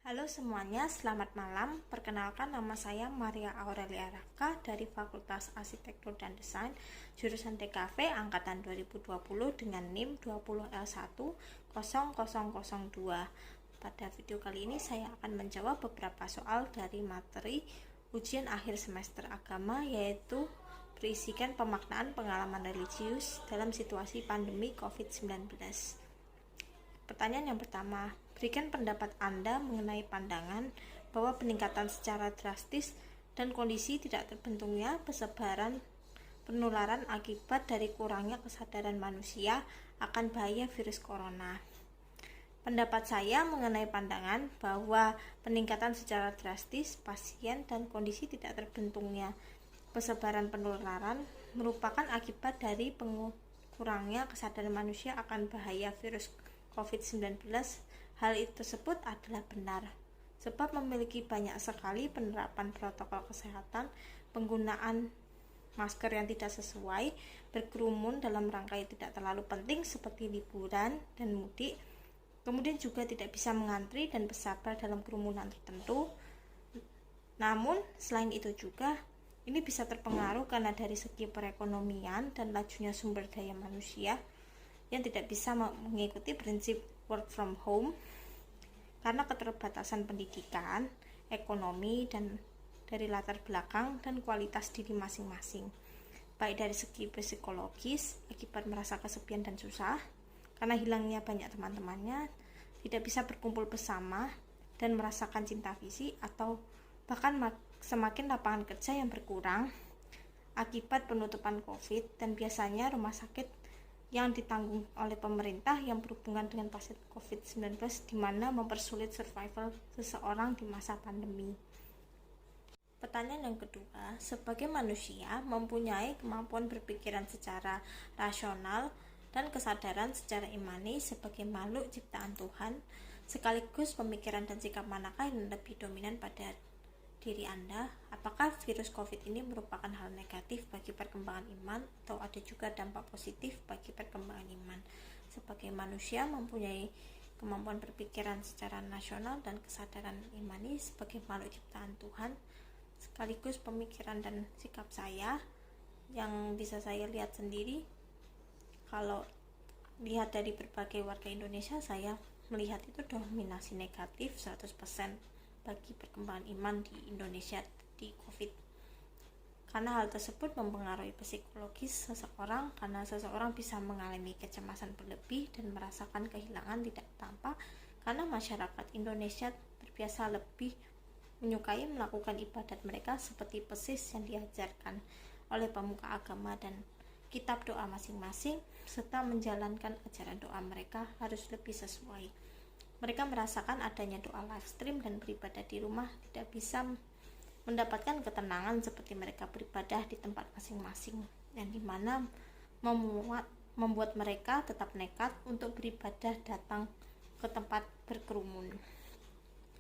Halo semuanya, selamat malam. Perkenalkan, nama saya Maria Aurelia Raka dari Fakultas Arsitektur dan Desain, jurusan TKV angkatan 2020 dengan NIM 20L10002. Pada video kali ini saya akan menjawab beberapa soal dari materi ujian akhir semester agama, yaitu berisikan pemaknaan pengalaman religius dalam situasi pandemi COVID-19. Pertanyaan yang pertama, berikan pendapat Anda mengenai pandangan bahwa peningkatan secara drastis dan kondisi tidak terbentuknya persebaran penularan akibat dari kurangnya kesadaran manusia akan bahaya virus corona. Pendapat saya mengenai pandangan bahwa peningkatan secara drastis pasien dan kondisi tidak terbentuknya persebaran penularan merupakan akibat dari kurangnya kesadaran manusia akan bahaya virus COVID-19. Hal tersebut adalah benar, sebab memiliki banyak sekali penerapan protokol kesehatan, penggunaan masker yang tidak sesuai, berkerumun dalam rangka yang tidak terlalu penting seperti liburan dan mudik, kemudian juga tidak bisa mengantri dan bersabar dalam kerumunan tertentu. Namun, selain itu juga, ini bisa terpengaruh karena dari segi perekonomian dan lajunya sumber daya manusia yang tidak bisa mengikuti prinsip work from home karena keterbatasan pendidikan, ekonomi, dan dari latar belakang dan kualitas diri masing-masing, baik dari segi psikologis akibat merasa kesepian dan susah karena hilangnya banyak teman-temannya, tidak bisa berkumpul bersama dan merasakan cinta fisik, atau bahkan semakin lapangan kerja yang berkurang akibat penutupan COVID, dan biasanya rumah sakit yang ditanggung oleh pemerintah yang berhubungan dengan pasien COVID-19, di mana mempersulit survival seseorang di masa pandemi. Pertanyaan yang kedua, sebagai manusia mempunyai kemampuan berpikiran secara rasional dan kesadaran secara imani sebagai makhluk ciptaan Tuhan, sekaligus pemikiran dan sikap manakah yang lebih dominan pada diri Anda? Apakah virus COVID ini merupakan hal negatif bagi perkembangan iman atau ada juga dampak positif bagi perkembangan iman? Sebagai manusia mempunyai kemampuan berpikiran secara nasional dan kesadaran imani sebagai makhluk ciptaan Tuhan, sekaligus pemikiran dan sikap saya yang bisa saya lihat sendiri. Kalau lihat dari berbagai warga Indonesia, saya melihat itu dominasi negatif 100% bagi perkembangan iman di Indonesia di COVID, karena hal tersebut mempengaruhi psikologis seseorang, karena seseorang bisa mengalami kecemasan berlebih dan merasakan kehilangan tidak tampak karena masyarakat Indonesia terbiasa lebih menyukai melakukan ibadat mereka seperti persis yang diajarkan oleh pemuka agama dan kitab doa masing-masing, serta menjalankan ajaran doa mereka harus lebih sesuai. Mereka merasakan adanya doa live stream dan beribadah di rumah tidak bisa mendapatkan ketenangan seperti mereka beribadah di tempat masing-masing, yang dimana membuat mereka tetap nekat untuk beribadah datang ke tempat berkerumun.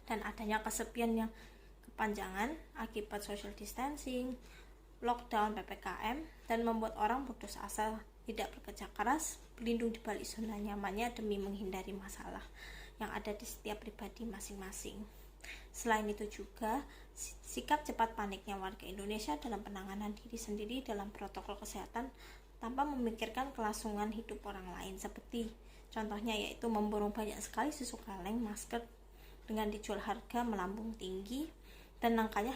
Dan adanya kesepian yang kepanjangan akibat social distancing, lockdown PPKM, dan membuat orang putus asa, tidak bekerja keras, berlindung di balik zona nyamannya demi menghindari masalah yang ada di setiap pribadi masing-masing. Selain itu juga, sikap cepat paniknya warga Indonesia dalam penanganan diri sendiri dalam protokol kesehatan tanpa memikirkan kelangsungan hidup orang lain, seperti contohnya yaitu memborong banyak sekali susu kaleng, masker dengan dijual harga melambung tinggi, dan langkanya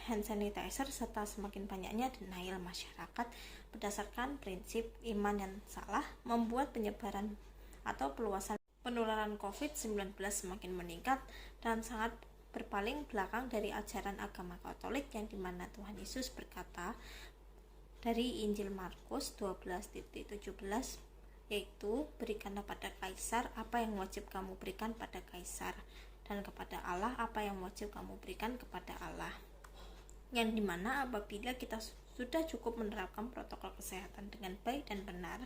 hand sanitizer, serta semakin banyaknya denial masyarakat berdasarkan prinsip iman yang salah, membuat penyebaran atau peluasan penularan COVID-19 semakin meningkat dan sangat berpaling belakang dari ajaran agama Katolik, yang dimana Tuhan Yesus berkata dari Injil Markus 12:17, yaitu berikanlah pada Kaisar apa yang wajib kamu berikan pada Kaisar, dan kepada Allah apa yang wajib kamu berikan kepada Allah. Yang dimana apabila kita sudah cukup menerapkan protokol kesehatan dengan baik dan benar,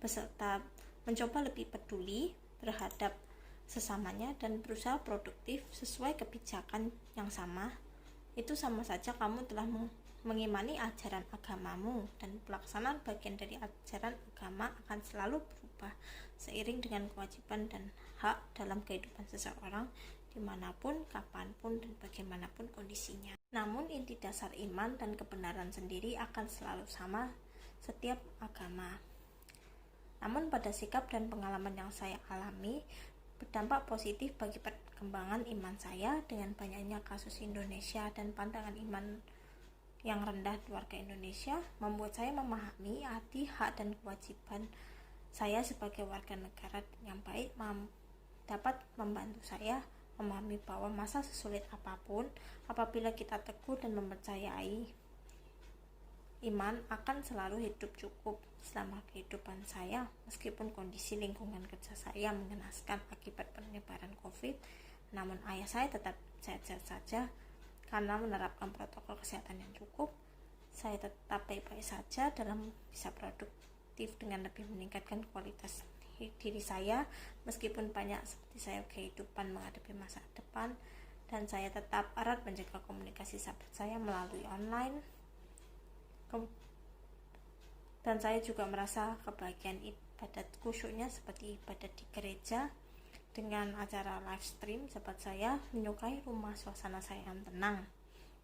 beserta mencoba lebih peduli terhadap sesamanya dan berusaha produktif sesuai kebijakan yang sama, itu sama saja kamu telah mengimani ajaran agamamu, dan pelaksanaan bagian dari ajaran agama akan selalu berubah seiring dengan kewajiban dan hak dalam kehidupan seseorang dimanapun, kapanpun, dan bagaimanapun kondisinya. Namun inti dasar iman dan kebenaran sendiri akan selalu sama setiap agama. Namun pada sikap dan pengalaman yang saya alami berdampak positif bagi perkembangan iman saya. Dengan banyaknya kasus Indonesia dan pandangan iman yang rendah di warga Indonesia membuat saya memahami arti, hak, dan kewajiban saya sebagai warga negara yang baik dapat membantu saya memahami bahwa masa sesulit apapun, apabila kita teguh dan mempercayai, iman akan selalu hidup cukup selama kehidupan saya. Meskipun kondisi lingkungan kerja saya mengenaskan akibat penyebaran COVID, namun ayah saya tetap sehat-sehat saja karena menerapkan protokol kesehatan yang cukup. Saya tetap baik-baik saja dalam bisa produktif dengan lebih meningkatkan kualitas diri saya, meskipun banyak seperti saya kehidupan menghadapi masa depan, dan saya tetap erat menjaga komunikasi sahabat saya melalui online. Dan saya juga merasa kebahagiaan ibadat khusyuknya seperti ibadat di gereja dengan acara live stream. Sahabat saya menyukai rumah suasana saya yang tenang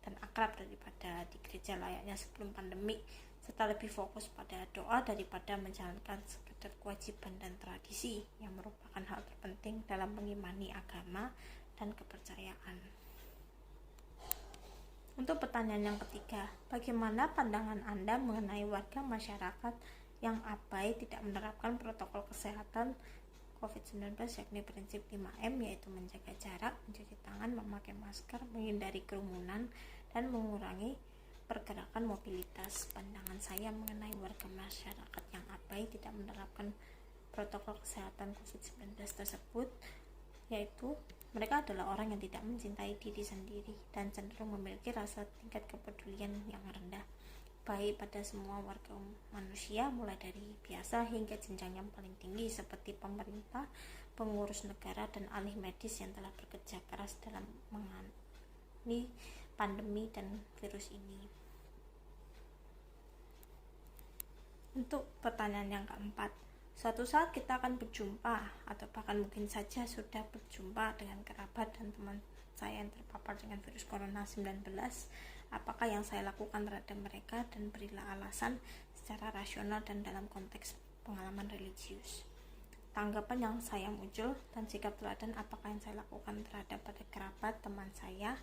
dan akrab daripada di gereja layaknya sebelum pandemi, serta lebih fokus pada doa daripada menjalankan sekedar kewajiban dan tradisi yang merupakan hal terpenting dalam mengimani agama dan kepercayaan. Untuk pertanyaan yang ketiga, bagaimana pandangan Anda mengenai warga masyarakat yang abai tidak menerapkan protokol kesehatan COVID-19, yakni prinsip 5M, yaitu menjaga jarak, mencuci tangan, memakai masker, menghindari kerumunan, dan mengurangi pergerakan mobilitas? Pandangan saya mengenai warga masyarakat yang abai tidak menerapkan protokol kesehatan COVID-19 tersebut, yaitu mereka adalah orang yang tidak mencintai diri sendiri dan cenderung memiliki rasa tingkat kepedulian yang rendah, baik pada semua warga manusia, mulai dari biasa hingga jenjang yang paling tinggi seperti pemerintah, pengurus negara, dan ahli medis yang telah bekerja keras dalam menangani pandemi dan virus ini. Untuk pertanyaan yang keempat, suatu saat kita akan berjumpa atau bahkan mungkin saja sudah berjumpa dengan kerabat dan teman saya yang terpapar dengan virus corona 19. Apakah yang saya lakukan terhadap mereka, dan berilah alasan secara rasional dan dalam konteks pengalaman religius. Tanggapan yang saya muncul dan sikap teladan apakah yang saya lakukan terhadap pada kerabat teman saya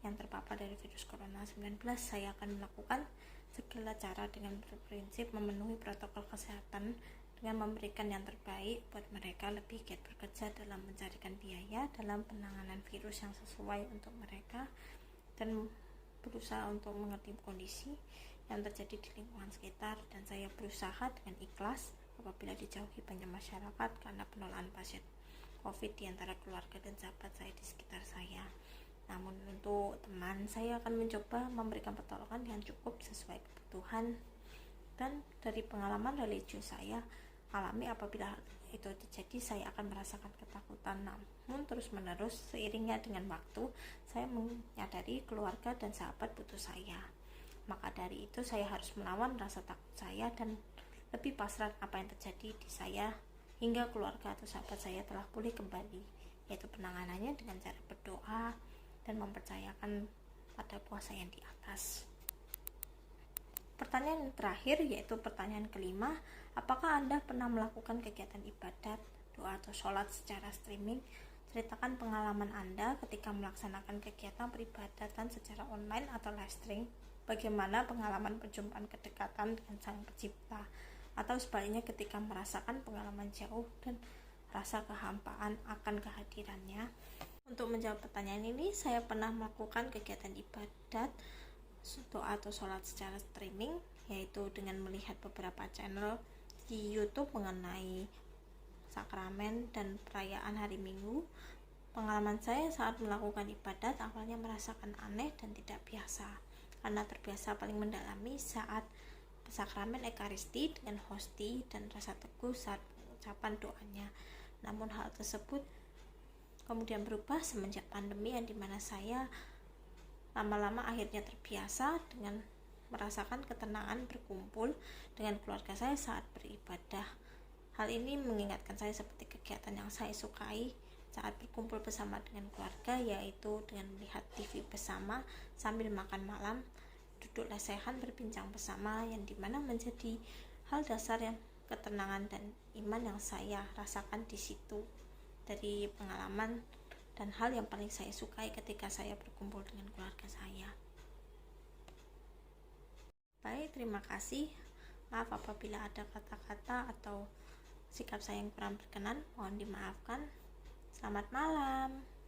yang terpapar dari virus corona 19. Saya akan melakukan segala cara dengan berprinsip memenuhi protokol kesehatan, dengan memberikan yang terbaik buat mereka, lebih giat bekerja dalam mencarikan biaya dalam penanganan virus yang sesuai untuk mereka, dan berusaha untuk mengerti kondisi yang terjadi di lingkungan sekitar. Dan saya berusaha dengan ikhlas apabila dijauhi banyak masyarakat karena penolakan pasien COVID di antara keluarga dan sahabat saya di sekitar saya. Namun untuk teman, saya akan mencoba memberikan pertolongan yang cukup sesuai kebutuhan. Dan dari pengalaman religius saya alami, apabila itu terjadi saya akan merasakan ketakutan, namun terus menerus seiringnya dengan waktu saya menyadari keluarga dan sahabat butuh saya. Maka dari itu saya harus melawan rasa takut saya dan lebih pasrah apa yang terjadi di saya hingga keluarga atau sahabat saya telah pulih kembali, yaitu penanganannya dengan cara berdoa dan mempercayakan pada kuasa yang di atas. Pertanyaan yang terakhir, yaitu pertanyaan kelima, apakah Anda pernah melakukan kegiatan ibadat, doa, atau sholat secara streaming? Ceritakan pengalaman Anda ketika melaksanakan kegiatan peribadatan secara online atau live stream. Bagaimana pengalaman perjumpaan kedekatan dengan Sang Pencipta, atau sebaliknya ketika merasakan pengalaman jauh dan rasa kehampaan akan kehadirannya? Untuk menjawab pertanyaan ini, saya pernah melakukan kegiatan ibadat, doa atau sholat secara streaming, yaitu dengan melihat beberapa channel di YouTube mengenai sakramen dan perayaan hari Minggu. Pengalaman saya saat melakukan ibadat awalnya merasakan aneh dan tidak biasa, karena terbiasa paling mendalami saat sakramen Ekaristi dengan hosti dan rasa teguh saat pengucapan doanya. Namun hal tersebut kemudian berubah semenjak pandemi, yang dimana saya lama-lama akhirnya terbiasa dengan merasakan ketenangan berkumpul dengan keluarga saya saat beribadah. Hal ini mengingatkan saya seperti kegiatan yang saya sukai saat berkumpul bersama dengan keluarga, yaitu dengan melihat TV bersama sambil makan malam, duduk lesehan berbincang bersama, yang dimana menjadi hal dasar yang ketenangan dan iman yang saya rasakan di situ dari pengalaman dan hal yang paling saya sukai ketika saya berkumpul dengan keluarga saya. Baik, terima kasih. Maaf apabila ada kata-kata atau sikap saya yang kurang berkenan, mohon dimaafkan. Selamat malam.